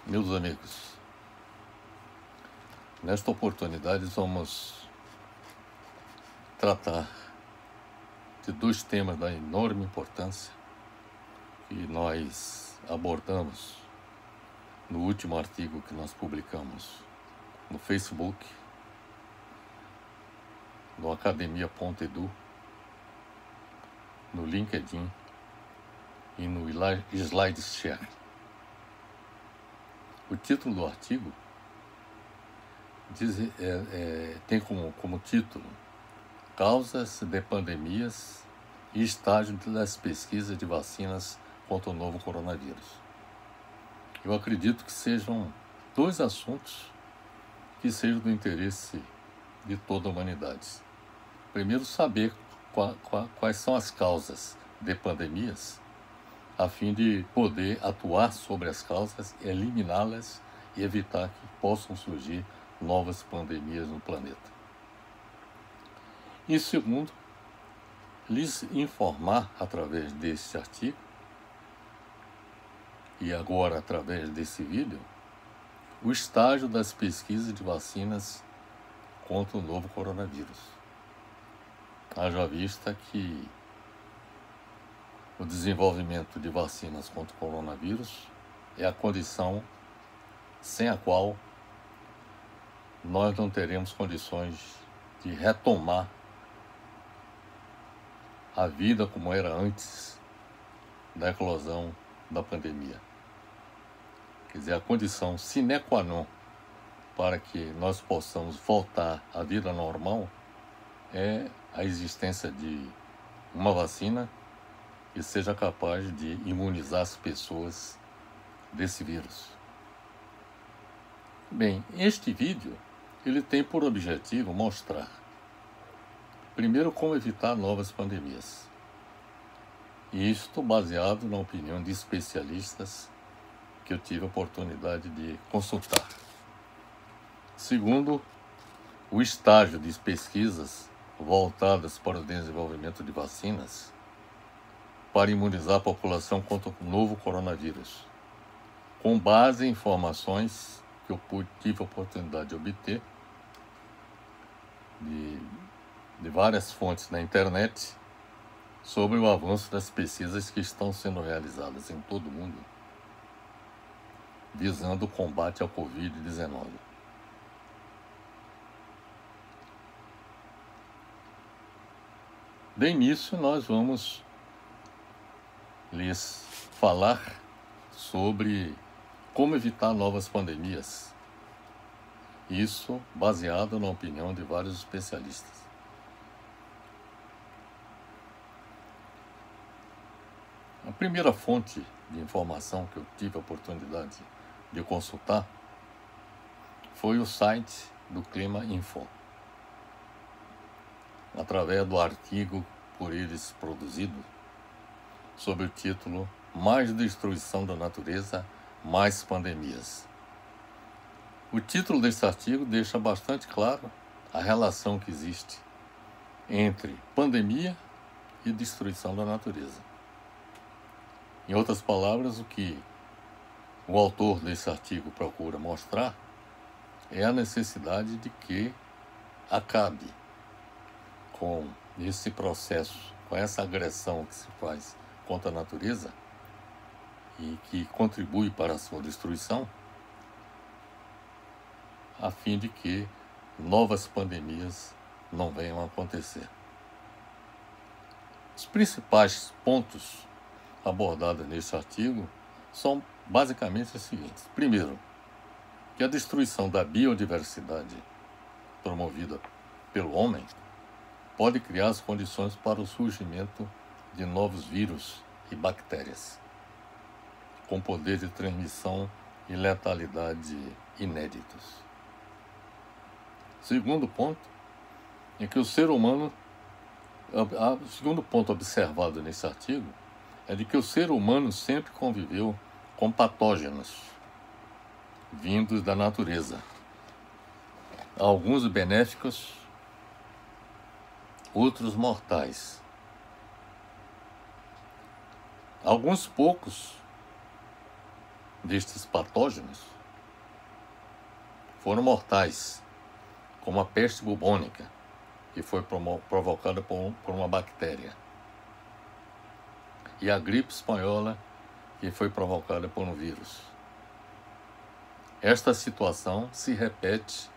Meus amigos, nesta oportunidade vamos tratar de dois temas da enorme importância que nós abordamos no último artigo que nós publicamos no Facebook, no academia.edu, no LinkedIn e no SlideShare. O título do artigo tem como título Causas de pandemias e estágio das pesquisas de vacinas contra o novo coronavírus. Eu acredito que sejam dois assuntos que sejam do interesse de toda a humanidade. Primeiro, saber quais são as causas de pandemias, a fim de poder atuar sobre as causas, eliminá-las e evitar que possam surgir novas pandemias no planeta. E segundo, lhes informar através deste artigo e agora através desse vídeo o estágio das pesquisas de vacinas contra o novo coronavírus. Haja vista que o desenvolvimento de vacinas contra o coronavírus é a condição sem a qual nós não teremos condições de retomar a vida como era antes da eclosão da pandemia. Quer dizer, a condição sine qua non para que nós possamos voltar à vida normal é a existência de uma vacina que seja capaz de imunizar as pessoas desse vírus. Bem, este vídeo ele tem por objetivo mostrar, primeiro, como evitar novas pandemias. E isto baseado na opinião de especialistas que eu tive a oportunidade de consultar. Segundo, o estágio de pesquisas voltadas para o desenvolvimento de vacinas para imunizar a população contra o novo coronavírus, com base em informações que eu tive a oportunidade de obter de várias fontes na internet sobre o avanço das pesquisas que estão sendo realizadas em todo o mundo, visando o combate ao Covid-19. De início, nós vamos lhes falar sobre como evitar novas pandemias. Isso baseado na opinião de vários especialistas. A primeira fonte de informação que eu tive a oportunidade de consultar foi o site do Clima Info, através do artigo por eles produzido, sob o título Mais Destruição da Natureza, Mais Pandemias. O título desse artigo deixa bastante claro a relação que existe entre pandemia e destruição da natureza. Em outras palavras, o que o autor desse artigo procura mostrar é a necessidade de que acabe com esse processo, com essa agressão que se faz contra a natureza e que contribui para a sua destruição, a fim de que novas pandemias não venham a acontecer. Os principais pontos abordados nesse artigo são basicamente os seguintes. Primeiro, que a destruição da biodiversidade promovida pelo homem pode criar as condições para o surgimento de novos vírus e bactérias, com poder de transmissão e letalidade inéditos. Segundo ponto é que o ser humano, o segundo ponto observado nesse artigo é de que o ser humano sempre conviveu com patógenos vindos da natureza, alguns benéficos, outros mortais. Alguns poucos destes patógenos foram mortais, como a peste bubônica, que foi provocada por uma bactéria, e a gripe espanhola, que foi provocada por um vírus. Esta situação se repete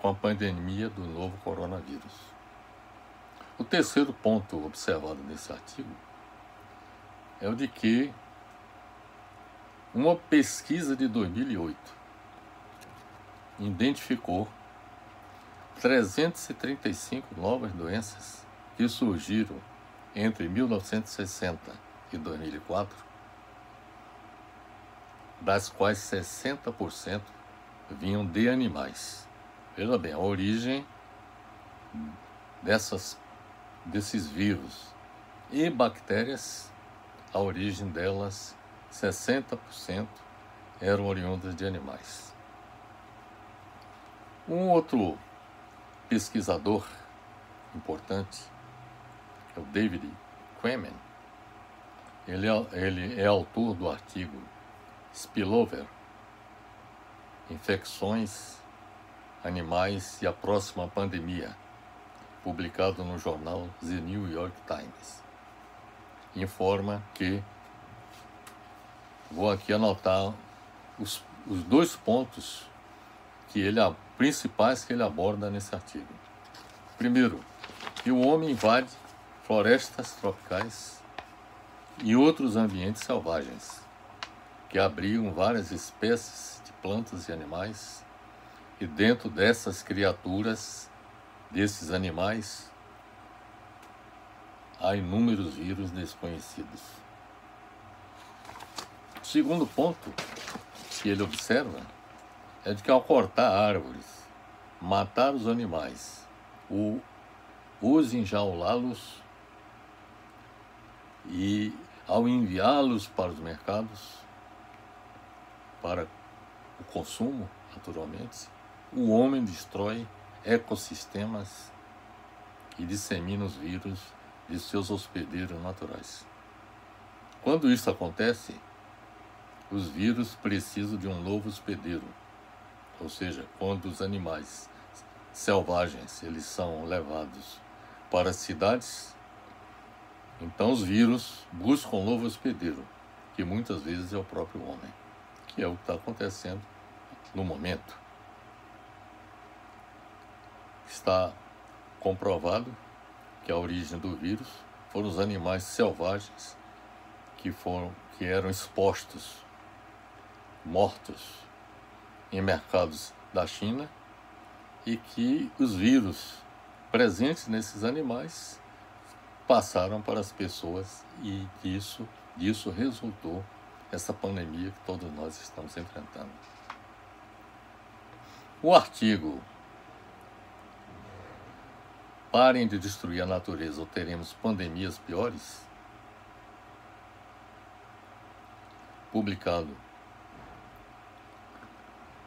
com a pandemia do novo coronavírus. O terceiro ponto observado nesse artigo é o de que uma pesquisa de 2008 identificou 335 novas doenças que surgiram entre 1960 e 2004, das quais 60% vinham de animais. Veja bem, a origem desses vírus e bactérias, a origem delas, 60% eram oriundas de animais. Um outro pesquisador importante é o David Quammen. Ele é autor do artigo Spillover, Infecções, Animais e a Próxima Pandemia, publicado no jornal The New York Times. Informa que, vou aqui anotar os dois pontos principais que ele aborda nesse artigo. Primeiro, que o homem invade florestas tropicais e outros ambientes selvagens, que abrigam várias espécies de plantas e animais, e dentro dessas criaturas, desses animais, há inúmeros vírus desconhecidos. O segundo ponto que ele observa é de que ao cortar árvores, matar os animais, os enjaulá-los e ao enviá-los para os mercados, para o consumo, naturalmente, o homem destrói ecossistemas e dissemina os vírus de seus hospedeiros naturais. Quando isso acontece, os vírus precisam de um novo hospedeiro, ou seja, quando os animais selvagens eles são levados para as cidades, então os vírus buscam um novo hospedeiro, que muitas vezes é o próprio homem, que é o que está acontecendo no momento. Está comprovado que a origem do vírus foram os animais selvagens que eram expostos, mortos em mercados da China, e que os vírus presentes nesses animais passaram para as pessoas, e disso resultou essa pandemia que todos nós estamos enfrentando. O artigo "Parem de destruir a natureza ou teremos pandemias piores", publicado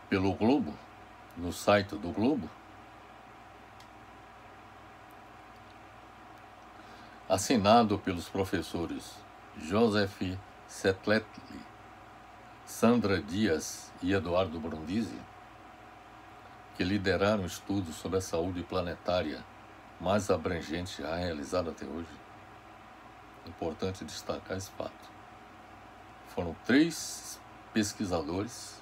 pelo Globo, no site do Globo, assinado pelos professores Joseph Setletli, Sandra Dias e Eduardo Brundisi, que lideraram estudos sobre a saúde planetária mais abrangente já realizado até hoje. Importante destacar esse fato. Foram 3 pesquisadores,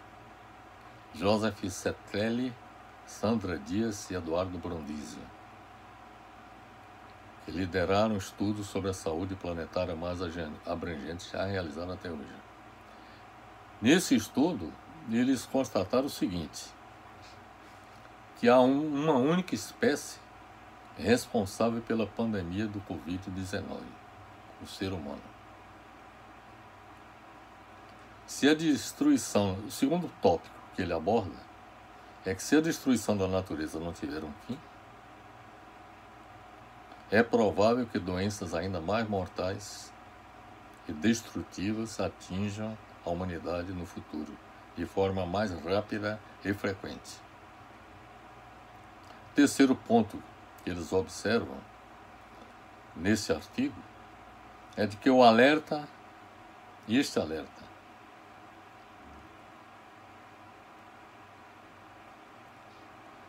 Joseph Setletli, Sandra Dias e Eduardo Brundisi, que lideraram estudos sobre a saúde planetária mais abrangente já realizado até hoje. Nesse estudo, eles constataram o seguinte, que há uma única espécie responsável pela pandemia do Covid-19, o ser humano. Se a destruição, o segundo tópico que ele aborda é que se a destruição da natureza não tiver um fim, é provável que doenças ainda mais mortais e destrutivas atinjam a humanidade no futuro, de forma mais rápida e frequente. Terceiro ponto que eles observam nesse artigo é de que este alerta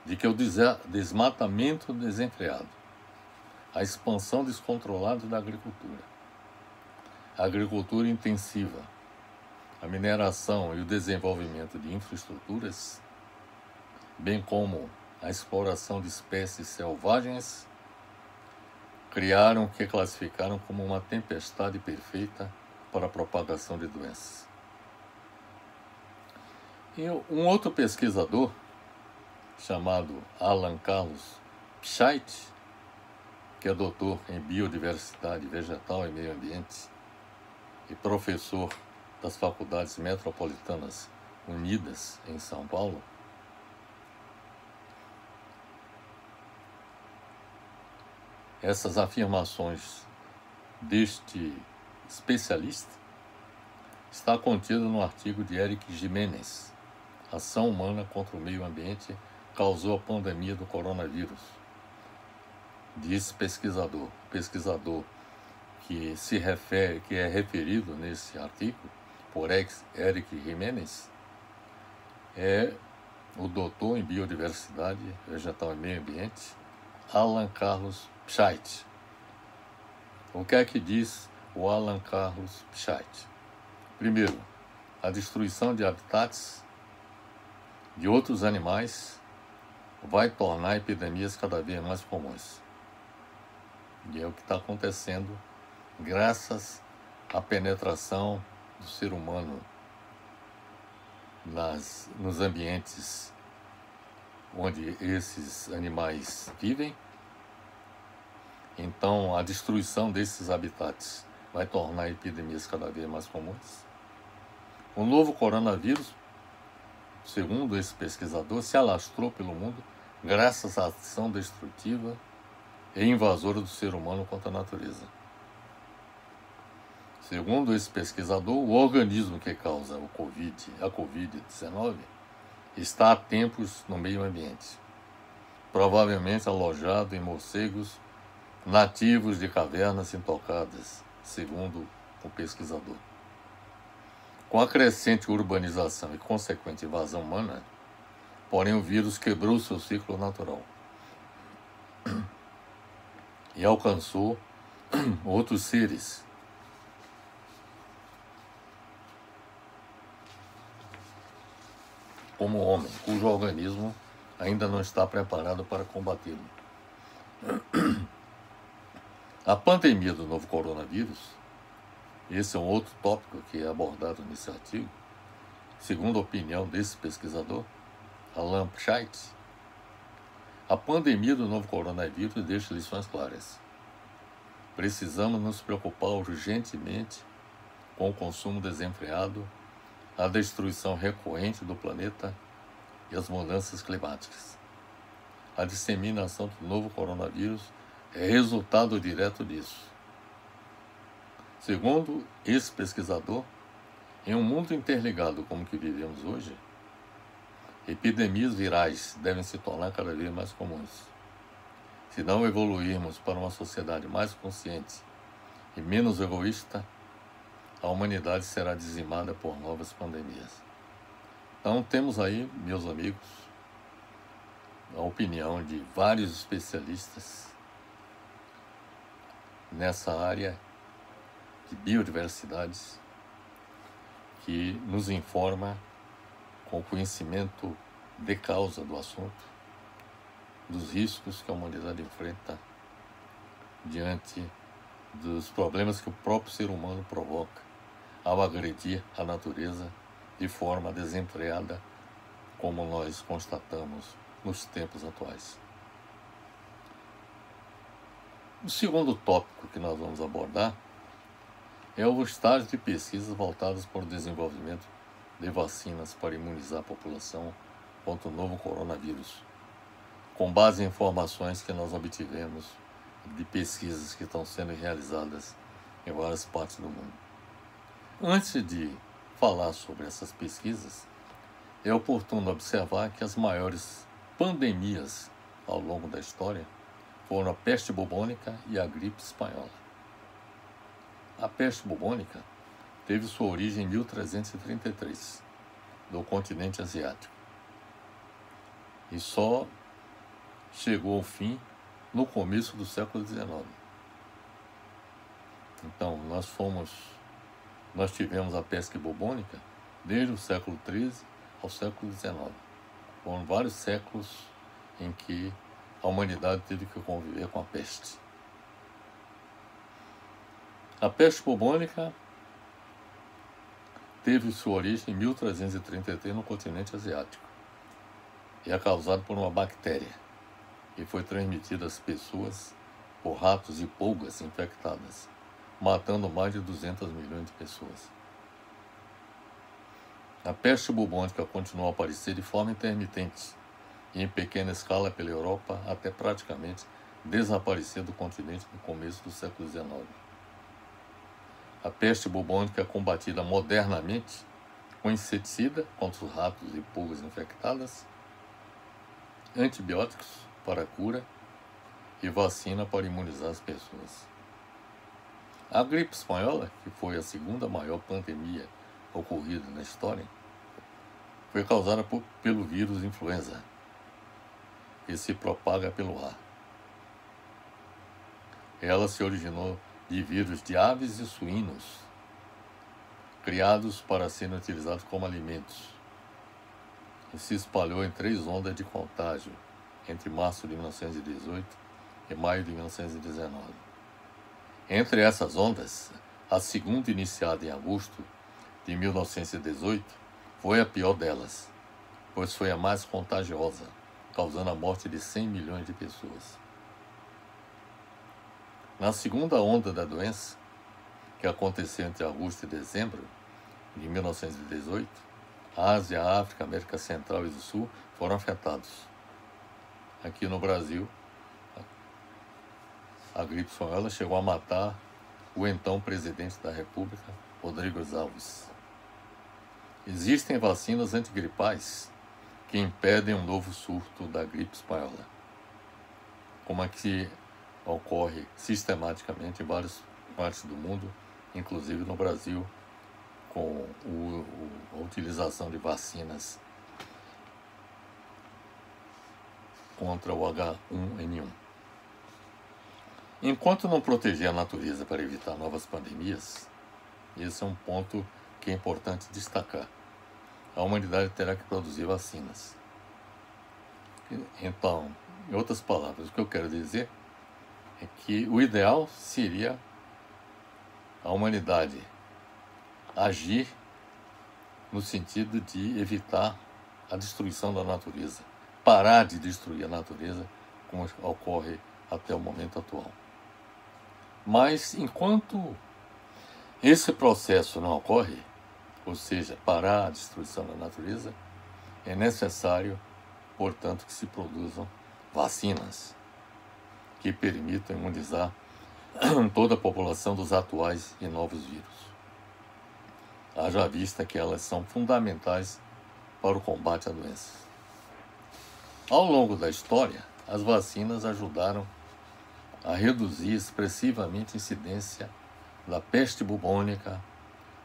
de que o desmatamento desenfreado, a expansão descontrolada da agricultura, a agricultura intensiva, a mineração e o desenvolvimento de infraestruturas, bem como a exploração de espécies selvagens, criaram o que classificaram como uma tempestade perfeita para a propagação de doenças. E um outro pesquisador, chamado Alan Carlos Pichait, que é doutor em biodiversidade vegetal e meio ambiente e professor das Faculdades Metropolitanas Unidas em São Paulo, essas afirmações deste especialista está contida no artigo de Eric Gimenez, Ação Humana contra o Meio Ambiente causou a pandemia do coronavírus. Diz pesquisador que é referido nesse artigo por Eric Gimenez, é o doutor em biodiversidade vegetal e meio ambiente, Alan Carlos Pichait. O que é que diz o Alan Carlos Pichait? Primeiro, a destruição de habitats de outros animais vai tornar epidemias cada vez mais comuns. E é o que está acontecendo graças à penetração do ser humano nos ambientes onde esses animais vivem. Então, a destruição desses habitats vai tornar epidemias cada vez mais comuns. O novo coronavírus, segundo esse pesquisador, se alastrou pelo mundo graças à ação destrutiva e invasora do ser humano contra a natureza. Segundo esse pesquisador, o organismo que causa a Covid-19 está há tempos no meio ambiente, provavelmente alojado em morcegos nativos de cavernas intocadas, segundo o pesquisador. Com a crescente urbanização e consequente invasão humana, porém o vírus quebrou seu ciclo natural e alcançou outros seres, como o homem, cujo organismo ainda não está preparado para combatê-lo. A pandemia do novo coronavírus, esse é um outro tópico que é abordado nesse artigo, segundo a opinião desse pesquisador, Alan Pichait, a pandemia do novo coronavírus deixa lições claras. Precisamos nos preocupar urgentemente com o consumo desenfreado, a destruição recorrente do planeta e as mudanças climáticas. A disseminação do novo coronavírus é resultado direto disso. Segundo esse pesquisador, em um mundo interligado como o que vivemos hoje, epidemias virais devem se tornar cada vez mais comuns. Se não evoluirmos para uma sociedade mais consciente e menos egoísta, a humanidade será dizimada por novas pandemias. Então temos aí, meus amigos, a opinião de vários especialistas nessa área de biodiversidades que nos informa com conhecimento de causa do assunto, dos riscos que a humanidade enfrenta diante dos problemas que o próprio ser humano provoca ao agredir a natureza de forma desenfreada, como nós constatamos nos tempos atuais. O segundo tópico que nós vamos abordar é o estágio de pesquisas voltadas para o desenvolvimento de vacinas para imunizar a população contra o novo coronavírus, com base em informações que nós obtivemos de pesquisas que estão sendo realizadas em várias partes do mundo. Antes de falar sobre essas pesquisas, é oportuno observar que as maiores pandemias ao longo da história foram a peste bubônica e a gripe espanhola. A peste bubônica teve sua origem em 1333, no continente asiático. E só chegou ao fim no começo do século XIX. Então, nós tivemos a peste bubônica desde o século XIII ao século XIX. Foram vários séculos em que a humanidade teve que conviver com a peste. A peste bubônica teve sua origem em 1333 no continente asiático e é causada por uma bactéria e foi transmitida às pessoas por ratos e pulgas infectadas, matando mais de 200 milhões de pessoas. A peste bubônica continuou a aparecer de forma intermitente e em pequena escala pela Europa até praticamente desaparecer do continente no começo do século XIX. A peste bubônica é combatida modernamente com inseticida contra os ratos e pulgas infectadas, antibióticos para a cura e vacina para imunizar as pessoas. A gripe espanhola, que foi a segunda maior pandemia ocorrida na história, foi causada pelo vírus influenza, que se propaga pelo ar. Ela se originou de vírus de aves e suínos, criados para serem utilizados como alimentos, e se espalhou em 3 ondas de contágio entre março de 1918 e maio de 1919. Entre essas ondas, a segunda, iniciada em agosto de 1918, foi a pior delas, pois foi a mais contagiosa, causando a morte de 100 milhões de pessoas. Na segunda onda da doença, que aconteceu entre agosto e dezembro de 1918, a Ásia, a África, a América Central e do Sul foram afetados. Aqui no Brasil, a gripe espanhola chegou a matar o então presidente da República, Rodrigo Alves. Existem vacinas antigripais que impedem um novo surto da gripe espanhola, como a que ocorre sistematicamente em várias partes do mundo, inclusive no Brasil, com a utilização de vacinas contra o H1N1. Enquanto não proteger a natureza para evitar novas pandemias, esse é um ponto que é importante destacar. A humanidade terá que produzir vacinas. Então, em outras palavras, o que eu quero dizer é que o ideal seria a humanidade agir no sentido de evitar a destruição da natureza, parar de destruir a natureza, como ocorre até o momento atual. Mas, enquanto esse processo não ocorre, ou seja, parar a destruição da natureza, é necessário, portanto, que se produzam vacinas que permitam imunizar toda a população dos atuais e novos vírus. Haja vista que elas são fundamentais para o combate à doença. Ao longo da história, as vacinas ajudaram a reduzir expressivamente a incidência da peste bubônica,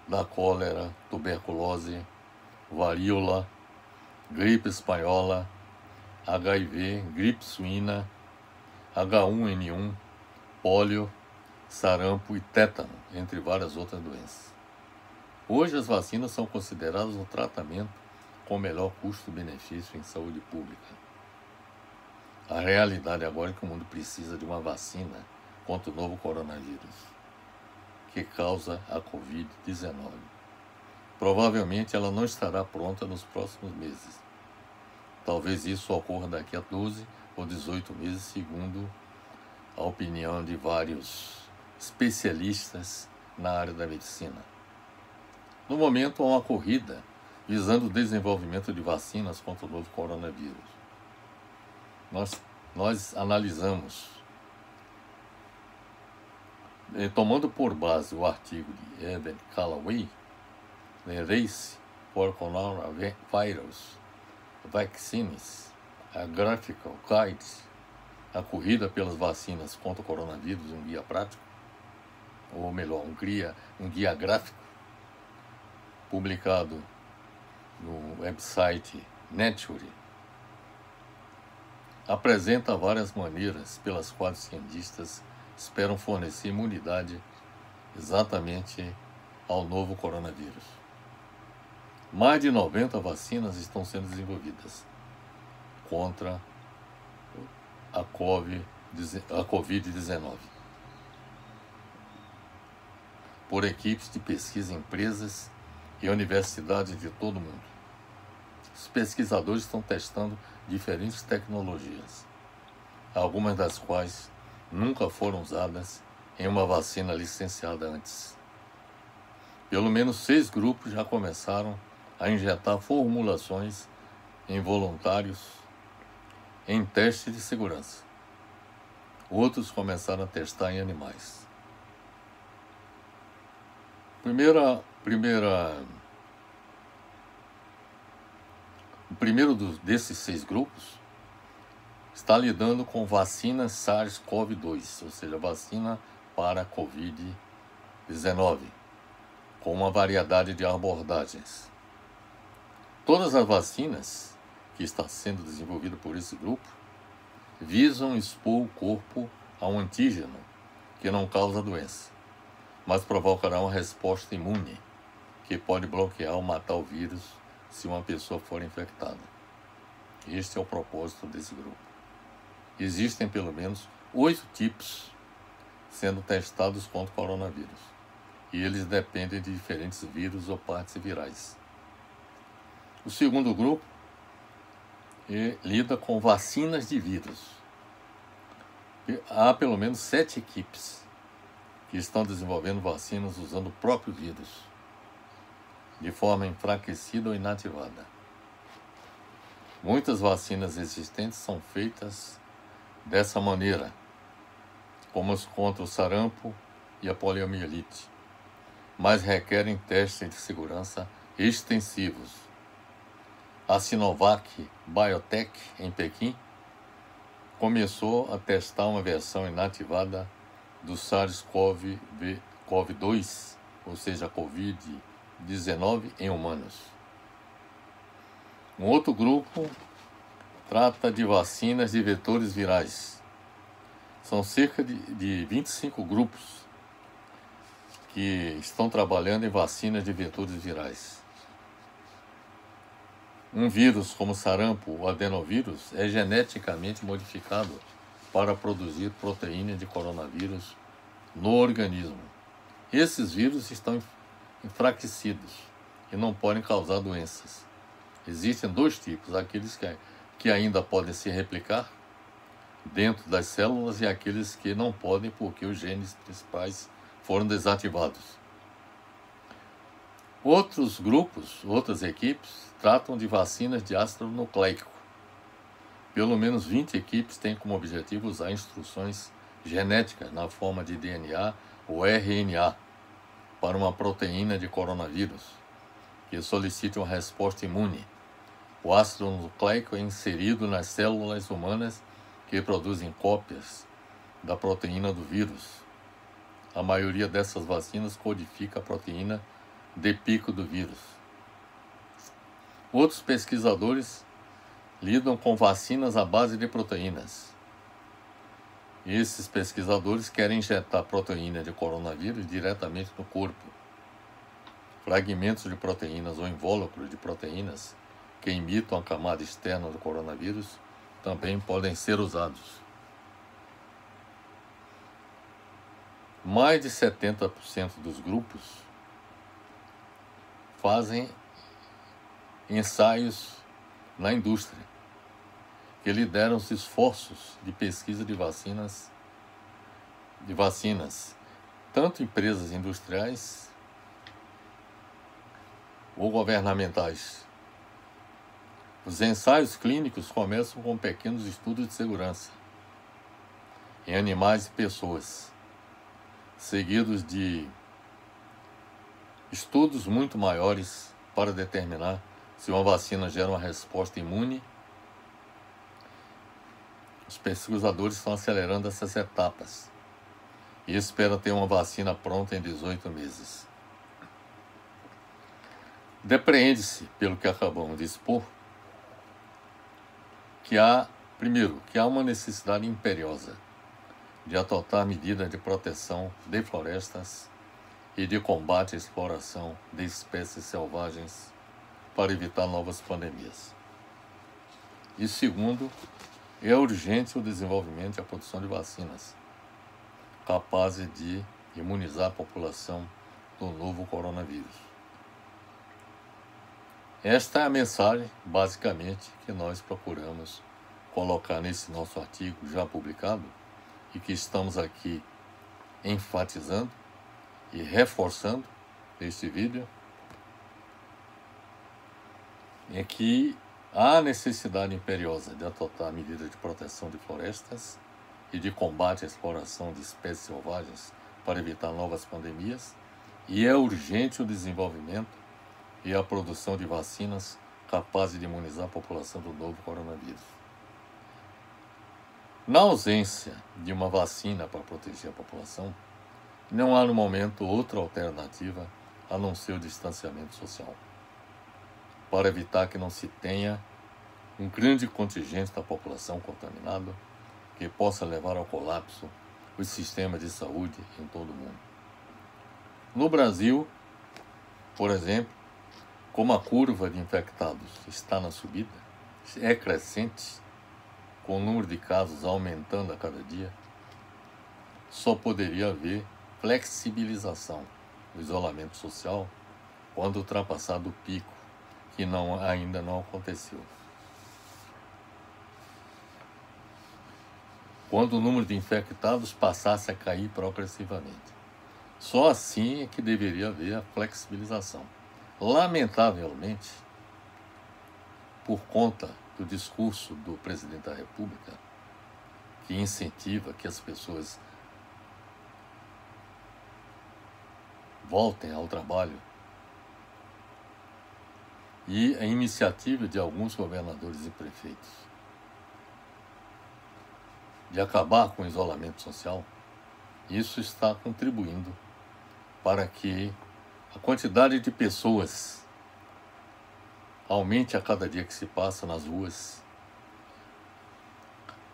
da cólera, tuberculose, varíola, gripe espanhola, HIV, gripe suína, H1N1, pólio, sarampo e tétano, entre várias outras doenças. Hoje as vacinas são consideradas um tratamento com melhor custo-benefício em saúde pública. A realidade agora é que o mundo precisa de uma vacina contra o novo coronavírus, que causa a Covid-19. Provavelmente ela não estará pronta nos próximos meses. Talvez isso ocorra daqui a 12 ou 18 meses, segundo a opinião de vários especialistas na área da medicina. No momento, há uma corrida visando o desenvolvimento de vacinas contra o novo coronavírus. Nós analisamos, tomando por base o artigo de Evan Callaway, The Race for Coronavirus Vaccines, a Graphical Guide, a corrida pelas vacinas contra o coronavírus, um guia prático, ou melhor, um guia gráfico, publicado no website Nature. apresenta várias maneiras pelas quais os cientistas esperam fornecer imunidade exatamente ao novo coronavírus. Mais de 90 vacinas estão sendo desenvolvidas contra a Covid-19 por equipes de pesquisa, empresas e universidades de todo o mundo. Os pesquisadores estão testando diferentes tecnologias, algumas das quais nunca foram usadas em uma vacina licenciada antes. Pelo menos 6 grupos já começaram a injetar formulações em voluntários em teste de segurança. Outros começaram a testar em animais. O primeiro desses 6 grupos está lidando com vacina SARS-CoV-2, ou seja, vacina para a Covid-19, com uma variedade de abordagens. Todas as vacinas que estão sendo desenvolvidas por esse grupo visam expor o corpo a um antígeno que não causa doença, mas provocará uma resposta imune que pode bloquear ou matar o vírus se uma pessoa for infectada. Este é o propósito desse grupo. Existem pelo menos 8 tipos sendo testados contra o coronavírus, e eles dependem de diferentes vírus ou partes virais. O segundo grupo lida com vacinas de vírus. Há pelo menos 7 equipes que estão desenvolvendo vacinas usando o próprio vírus, de forma enfraquecida ou inativada. Muitas vacinas existentes são feitas dessa maneira, como as contra o sarampo e a poliomielite, mas requerem testes de segurança extensivos. A Sinovac Biotech, em Pequim, começou a testar uma versão inativada do SARS-CoV-2, ou seja, a Covid-19 em humanos. Um outro grupo trata de vacinas de vetores virais. São cerca de 25 grupos que estão trabalhando em vacinas de vetores virais. Um vírus como sarampo ou adenovírus é geneticamente modificado para produzir proteína de coronavírus no organismo. Esses vírus estão enfraquecidos e não podem causar doenças. Existem 2 tipos, aqueles que ainda podem se replicar dentro das células e aqueles que não podem porque os genes principais foram desativados. Outros grupos, outras equipes, tratam de vacinas de ácido nucleico. Pelo menos 20 equipes têm como objetivo usar instruções genéticas na forma de DNA ou RNA para uma proteína de coronavírus que solicite uma resposta imune. O ácido nucleico é inserido nas células humanas que produzem cópias da proteína do vírus. A maioria dessas vacinas codifica a proteína de pico do vírus. Outros pesquisadores lidam com vacinas à base de proteínas. Esses pesquisadores querem injetar proteína de coronavírus diretamente no corpo. Fragmentos de proteínas ou invólucros de proteínas que imitam a camada externa do coronavírus também podem ser usados. Mais de 70% dos grupos fazem ensaios na indústria, que lideram os esforços de pesquisa de vacinas, tanto empresas industriais ou governamentais. Os ensaios clínicos começam com pequenos estudos de segurança em animais e pessoas, seguidos de estudos muito maiores para determinar se uma vacina gera uma resposta imune. Os pesquisadores estão acelerando essas etapas e esperam ter uma vacina pronta em 18 meses. Depreende-se, pelo que acabamos de expor, que há Primeiro, que há uma necessidade imperiosa de adotar medidas de proteção de florestas e de combate à exploração de espécies selvagens para evitar novas pandemias. E segundo, é urgente o desenvolvimento e a produção de vacinas capazes de imunizar a população do novo coronavírus. Esta é a mensagem, basicamente, que nós procuramos colocar nesse nosso artigo já publicado e que estamos aqui enfatizando e reforçando neste vídeo, é que há necessidade imperiosa de adotar medidas de proteção de florestas e de combate à exploração de espécies selvagens para evitar novas pandemias, e é urgente o desenvolvimento e a produção de vacinas capazes de imunizar a população do novo coronavírus. Na ausência de uma vacina para proteger a população, não há no momento outra alternativa a não ser o distanciamento social, para evitar que não se tenha um grande contingente da população contaminado que possa levar ao colapso os sistemas de saúde em todo o mundo. No Brasil, por exemplo, como a curva de infectados está na subida, é crescente, com o número de casos aumentando a cada dia, só poderia haver flexibilização do isolamento social quando ultrapassado o pico, que ainda não aconteceu. Quando o número de infectados passasse a cair progressivamente. Só assim é que deveria haver a flexibilização. Lamentavelmente, por conta do discurso do presidente da República, que incentiva que as pessoas voltem ao trabalho, e a iniciativa de alguns governadores e prefeitos de acabar com o isolamento social, isso está contribuindo para que a quantidade de pessoas aumente a cada dia que se passa nas ruas,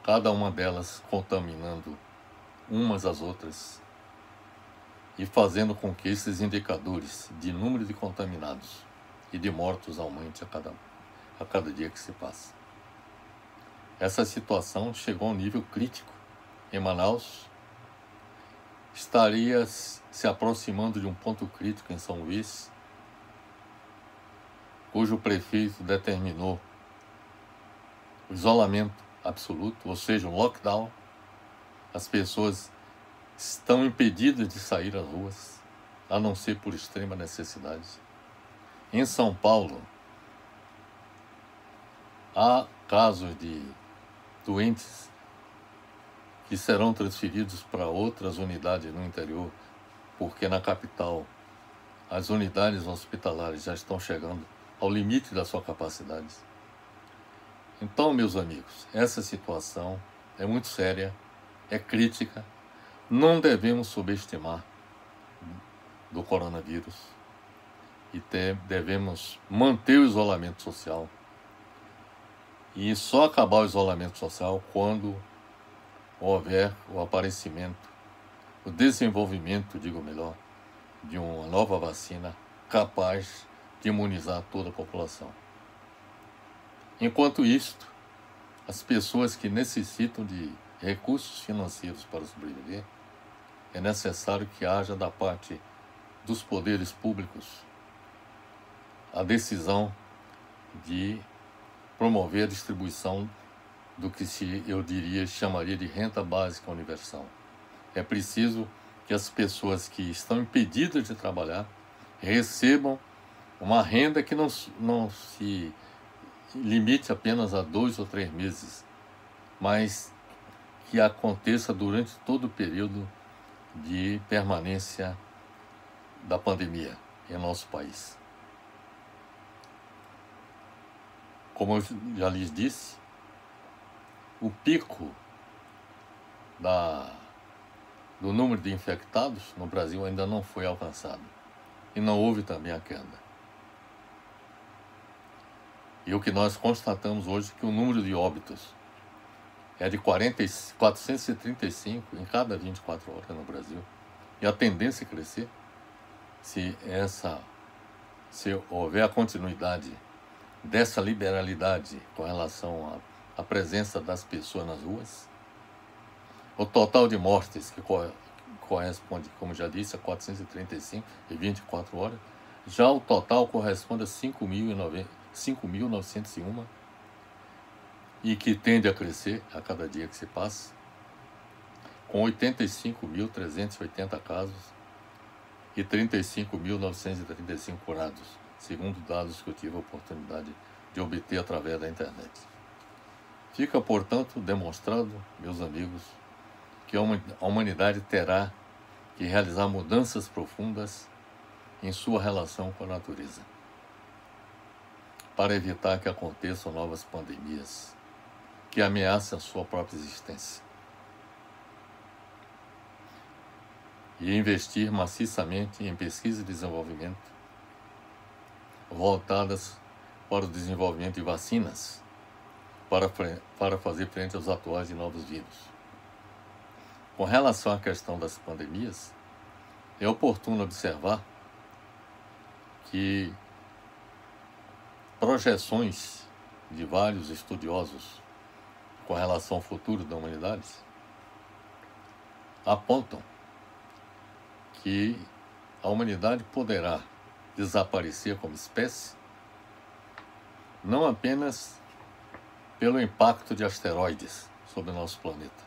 cada uma delas contaminando umas às outras e fazendo com que esses indicadores de número de contaminados e de mortos aumente a cada dia que se passa. Essa situação chegou a um nível crítico em Manaus, estaria se aproximando de um ponto crítico em São Luís, cujo prefeito determinou o isolamento absoluto, ou seja, um lockdown. As pessoas estão impedidas de sair às ruas, a não ser por extrema necessidade. Em São Paulo, há casos de doentes que serão transferidos para outras unidades no interior, porque na capital as unidades hospitalares já estão chegando ao limite da sua capacidade. Então, meus amigos, essa situação é muito séria, é crítica, não devemos subestimar do coronavírus e devemos manter o isolamento social. E só acabar o isolamento social quando houver o aparecimento, o desenvolvimento, digo melhor, de uma nova vacina capaz de imunizar toda a população. Enquanto isto, as pessoas que necessitam de recursos financeiros para sobreviver, é necessário que haja da parte dos poderes públicos a decisão de promover a distribuição do que chamaria de renda básica universal. É preciso que as pessoas que estão impedidas de trabalhar recebam uma renda que não se limite apenas a 2 ou 3 meses, mas que aconteça durante todo o período de permanência da pandemia em nosso país. Como eu já lhes disse, o pico do número de infectados no Brasil ainda não foi alcançado e não houve também a queda. E o que nós constatamos hoje é que o número de óbitos é de 435 em cada 24 horas no Brasil. E a tendência é crescer se houver a continuidade dessa liberalidade com relação à presença das pessoas nas ruas. O total de mortes, que corresponde, como já disse, a 435 em 24 horas, já o total corresponde a 5.901 e que tende a crescer a cada dia que se passa, com 85.380 casos e 35.935 curados, segundo dados que eu tive a oportunidade de obter através da internet. Fica, portanto, demonstrado, meus amigos, que a humanidade terá que realizar mudanças profundas em sua relação com a natureza, para evitar que aconteçam novas pandemias que ameacem a sua própria existência. E investir maciçamente em pesquisa e desenvolvimento voltadas para o desenvolvimento de vacinas para fazer frente aos atuais e novos vírus. Com relação à questão das pandemias, é oportuno observar que projeções de vários estudiosos com relação ao futuro da humanidade apontam que a humanidade poderá desaparecer como espécie não apenas pelo impacto de asteroides sobre o nosso planeta,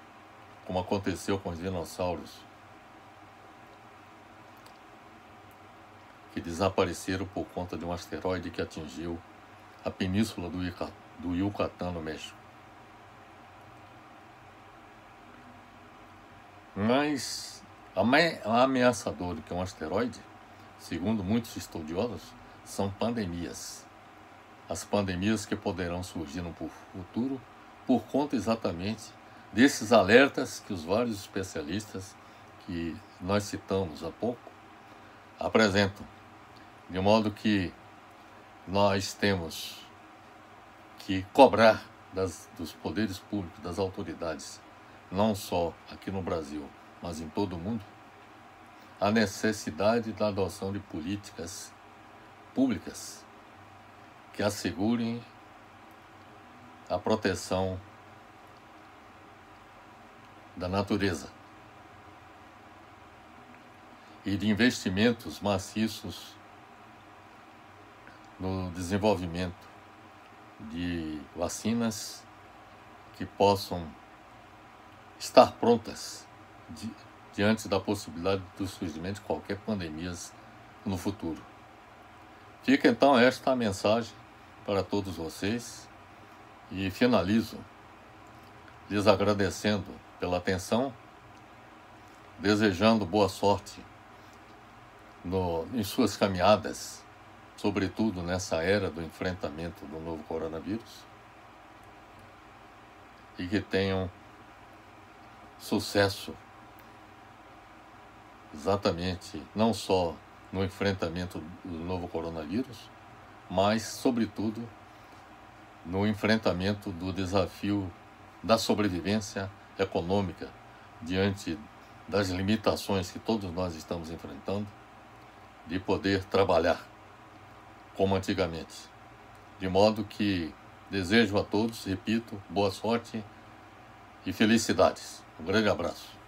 como aconteceu com os dinossauros, que desapareceram por conta de um asteroide que atingiu a península do Yucatán, no México. Mas ameaçador do que um asteroide, segundo muitos estudiosos, são pandemias. As pandemias que poderão surgir no futuro por conta exatamente desses alertas que os vários especialistas que nós citamos há pouco apresentam. De modo que nós temos que cobrar dos poderes públicos, das autoridades, não só aqui no Brasil, mas em todo o mundo, a necessidade da adoção de políticas públicas que assegurem a proteção da natureza e de investimentos maciços no desenvolvimento de vacinas que possam estar prontas diante da possibilidade do surgimento de qualquer pandemia no futuro. Fica então esta a mensagem para todos vocês e finalizo lhes agradecendo pela atenção, desejando boa sorte em suas caminhadas, sobretudo nessa era do enfrentamento do novo coronavírus, e que tenham sucesso exatamente não só no enfrentamento do novo coronavírus, mas, sobretudo, no enfrentamento do desafio da sobrevivência econômica diante das limitações que todos nós estamos enfrentando, de poder trabalhar como antigamente. De modo que desejo a todos, repito, boa sorte e felicidades. Um grande abraço.